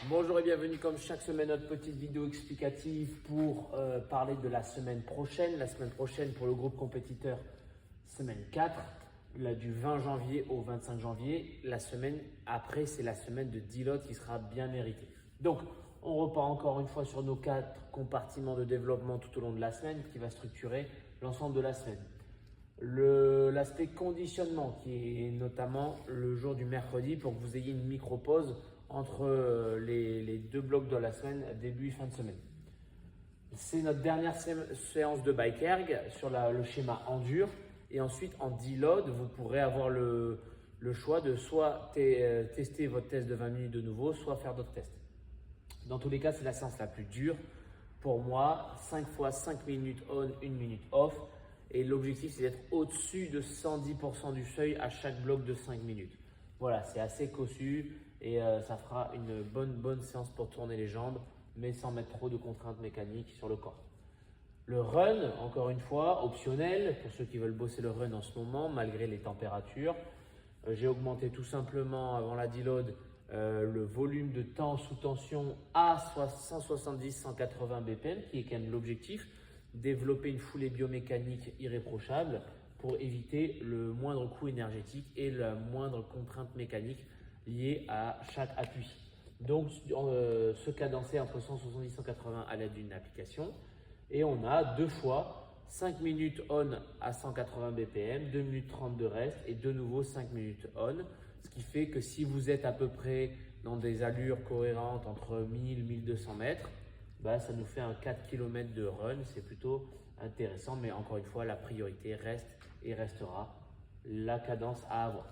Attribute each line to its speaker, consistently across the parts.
Speaker 1: Bonjour et bienvenue comme chaque semaine notre petite vidéo explicative pour parler de la semaine prochaine. La semaine prochaine pour le groupe compétiteur, semaine 4, là, du 20 janvier au 25 janvier. La semaine après, c'est la semaine de deload qui sera bien méritée. Donc, on repart encore une fois sur nos 4 compartiments de développement tout au long de la semaine qui va structurer l'ensemble de la semaine. L'aspect conditionnement qui est notamment le jour du mercredi pour que vous ayez une micro-pause entre les deux blocs de la semaine, début et fin de semaine. C'est notre dernière séance de bike erg sur le schéma endure. Et ensuite, en deload, vous pourrez avoir le choix de soit tester votre test de 20 minutes de nouveau, soit faire d'autres tests. Dans tous les cas, c'est la séance la plus dure. Pour moi, 5 fois 5 minutes on, 1 minute off. Et l'objectif, c'est d'être au-dessus de 110% du seuil à chaque bloc de 5 minutes. Voilà, c'est assez cossu et ça fera une bonne séance pour tourner les jambes, mais sans mettre trop de contraintes mécaniques sur le corps. Le run, encore une fois, optionnel pour ceux qui veulent bosser le run en ce moment, malgré les températures. J'ai augmenté tout simplement avant la deload le volume de temps sous tension à 170-180 BPM, qui est quand même l'objectif. Développer une foulée biomécanique irréprochable pour éviter le moindre coût énergétique et la moindre contrainte mécanique liée à chaque appui. Donc, se cadencer entre 170 et 180 à l'aide d'une application. Et on a deux fois 5 minutes on à 180 BPM, 2 minutes 30 de reste et de nouveau 5 minutes on. Ce qui fait que si vous êtes à peu près dans des allures cohérentes entre 1000 et 1200 mètres, ça nous fait un 4 km de run, c'est plutôt intéressant, mais encore une fois, la priorité reste et restera la cadence à avoir.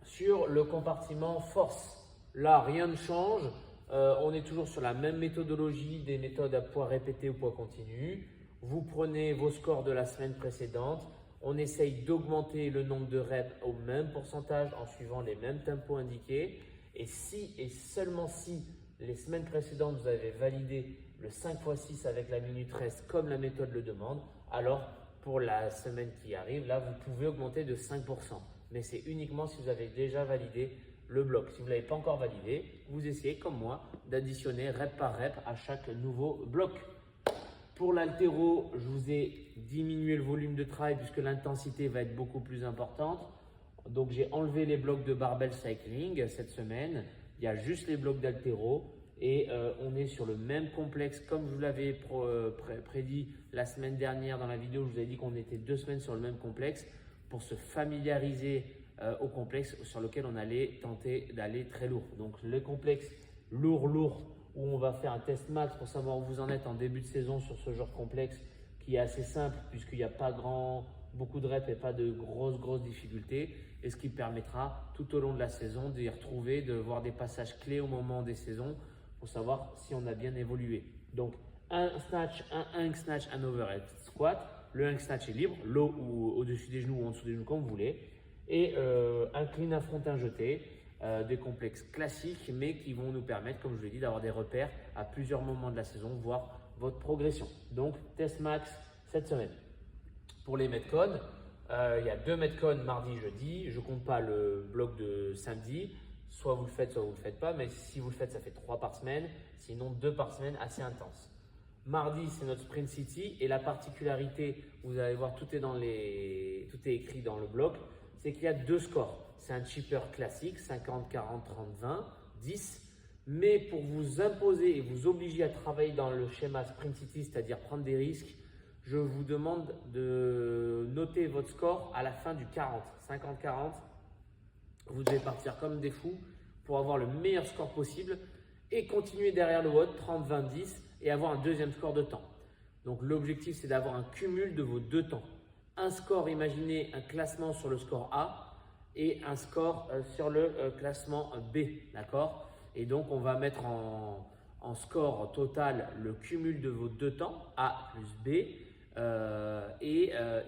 Speaker 1: Sur le compartiment force, là, rien ne change. On est toujours sur la même méthodologie des méthodes à poids répété ou poids continu. Vous prenez vos scores de la semaine précédente. On essaye d'augmenter le nombre de reps au même pourcentage en suivant les mêmes tempos indiqués. Et si et seulement si les semaines précédentes, vous avez validé le 5x6 avec la minute reste comme la méthode le demande, alors pour la semaine qui arrive, là, vous pouvez augmenter de 5%. Mais c'est uniquement si vous avez déjà validé le bloc. Si vous ne l'avez pas encore validé, vous essayez comme moi d'additionner rep par rep à chaque nouveau bloc. Pour l'haltéro, je vous ai diminué le volume de travail puisque l'intensité va être beaucoup plus importante. Donc, j'ai enlevé les blocs de barbell cycling cette semaine. Il y a juste les blocs d'haltéro et on est sur le même complexe comme je vous l'avais prédit la semaine dernière dans la vidéo. Je vous ai dit qu'on était 2 semaines sur le même complexe pour se familiariser au complexe sur lequel on allait tenter d'aller très lourd. Donc, le complexe lourd où on va faire un test max pour savoir où vous en êtes en début de saison sur ce genre complexe qui est assez simple puisqu'il n'y a pas beaucoup de reps et pas de grosses difficultés, et ce qui permettra tout au long de la saison d'y retrouver, de voir des passages clés au moment des saisons pour savoir si on a bien évolué. Donc un snatch, un hang snatch, un overhead squat. Le hang snatch est libre, low ou au-dessus des genoux ou en dessous des genoux comme vous voulez, et un clean affrontin jeté. Des complexes classiques mais qui vont nous permettre, comme je l'ai dit, d'avoir des repères à plusieurs moments de la saison, voir votre progression. Donc test max cette semaine. Pour les Metcon, il y a 2 Metcon mardi, jeudi. Je ne compte pas le bloc de samedi. Soit vous le faites, soit vous ne le faites pas. Mais si vous le faites, ça fait 3 par semaine. Sinon, 2 par semaine, assez intense. Mardi, c'est notre Sprint City. Et la particularité, vous allez voir, tout est écrit dans le bloc, c'est qu'il y a 2 scores. C'est un chipper classique, 50, 40, 30, 20, 10. Mais pour vous imposer et vous obliger à travailler dans le schéma Sprint City, c'est-à-dire prendre des risques, je vous demande de noter votre score à la fin du 40, 50-40. Vous devez partir comme des fous pour avoir le meilleur score possible et continuer derrière le WOD 30-20-10 et avoir un deuxième score de temps. Donc l'objectif, c'est d'avoir un cumul de vos 2 temps. Un score, imaginez un classement sur le score A et un score sur le classement B, d'accord? Et donc on va mettre en score total le cumul de vos 2 temps, A plus B.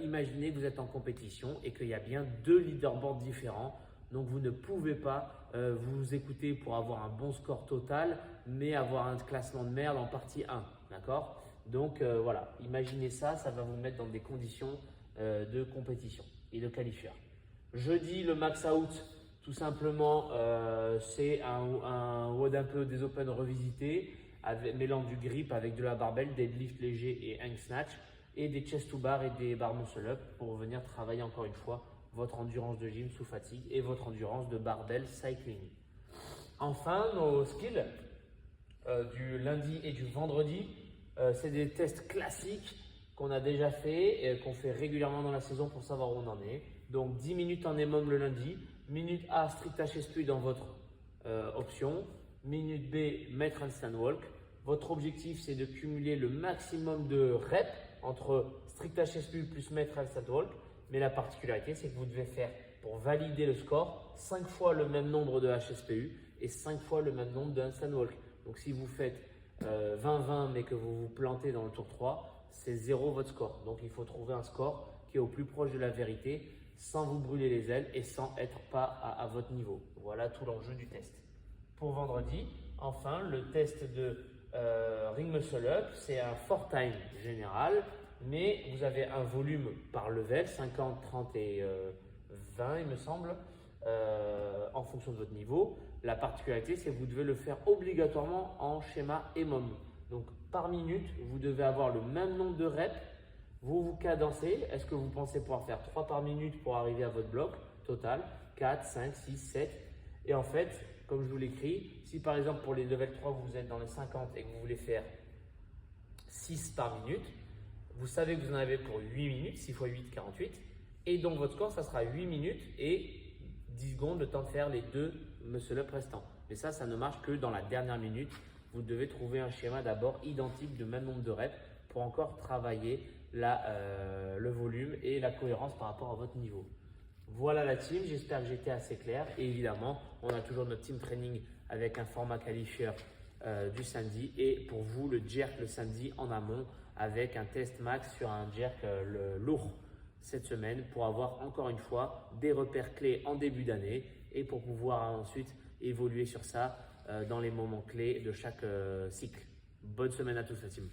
Speaker 1: Imaginez que vous êtes en compétition et qu'il y a bien 2 leaderboards différents. Donc vous ne pouvez pas vous écouter pour avoir un bon score total, mais avoir un classement de merde en partie 1. D'accord? Donc voilà, imaginez ça, ça va vous mettre dans des conditions de compétition et de qualifieur. Jeudi, le max out, Tout simplement, c'est un WOD un peu des Open revisité, mêlant du grip avec de la barbell, deadlift léger et hang snatch, et des chest to bar et des bar muscle up pour venir travailler encore une fois votre endurance de gym sous fatigue et votre endurance de barbell cycling. Enfin, nos skills du lundi et du vendredi, c'est des tests classiques qu'on a déjà fait et qu'on fait régulièrement dans la saison pour savoir où on en est. Donc 10 minutes en EMOM le lundi, minute A strict HSP dans votre option, minute B mettre handstand walk. Votre objectif c'est de cumuler le maximum de reps entre strict HSP plus mettre handstand walk, mais la particularité c'est que vous devez faire pour valider le score 5 fois le même nombre de HSPU et 5 fois le même nombre de handstand walk. Donc si vous faites 20-20 mais que vous vous plantez dans le tour 3, c'est 0 votre score. Donc il faut trouver un score qui est au plus proche de la vérité sans vous brûler les ailes et sans être pas à votre niveau. Voilà tout l'enjeu du test. Pour vendredi, enfin, le test de ring muscle up, c'est un 4 time général, mais vous avez un volume par level, 50, 30 et 20 il me semble, en fonction de votre niveau. La particularité, c'est que vous devez le faire obligatoirement en schéma EMOM. Donc par minute, vous devez avoir le même nombre de reps. Vous vous cadencez. Est-ce que vous pensez pouvoir faire 3 par minute pour arriver à votre bloc total? 4, 5, 6, 7. Et en fait, comme je vous l'écris, si par exemple pour les level 3, vous êtes dans les 50 et que vous voulez faire 6 par minute, vous savez que vous en avez pour 8 minutes, 6 x 8, 48. Et donc votre score, ça sera 8 minutes et 10 secondes le temps de faire les 2 muscle-up restants. Mais ça ne marche que dans la dernière minute. Vous devez trouver un schéma d'abord identique de même nombre de reps pour encore travailler le volume et la cohérence par rapport à votre niveau. Voilà la team, j'espère que j'étais assez clair. Et évidemment, on a toujours notre team training avec un format qualifieur du samedi. Et pour vous, le jerk le samedi en amont avec un test max sur un jerk lourd cette semaine pour avoir encore une fois des repères clés en début d'année et pour pouvoir ensuite évoluer sur ça dans les moments clés de chaque cycle. Bonne semaine à tous la team.